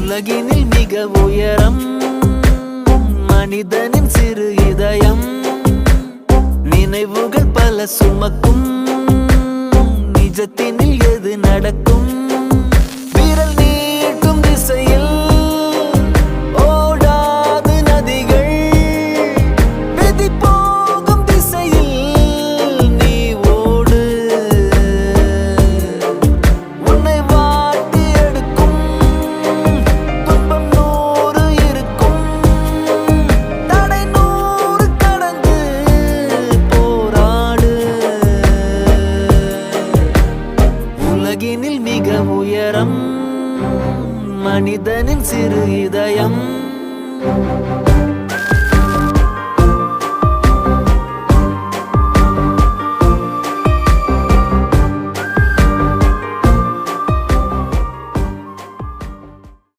உலகினில் மிக உயரம் மனிதனின் சிறு இதயம். நினைவுகள் பல சுமக்கும், நிஜத்தினில் எது நடக்கும்? விரல் நீட்டும் திசையில் ஓடாது நதிகள், விதி போகும் திசையில் நீ ஓடு. உன்னை வாட்டி எடுக்கும் துன்பம் 100 இருக்கும், தடை 100 கடந்து போராடு. உலகினில் மிக உயரம் மனிதனின் சிறு இதயம்.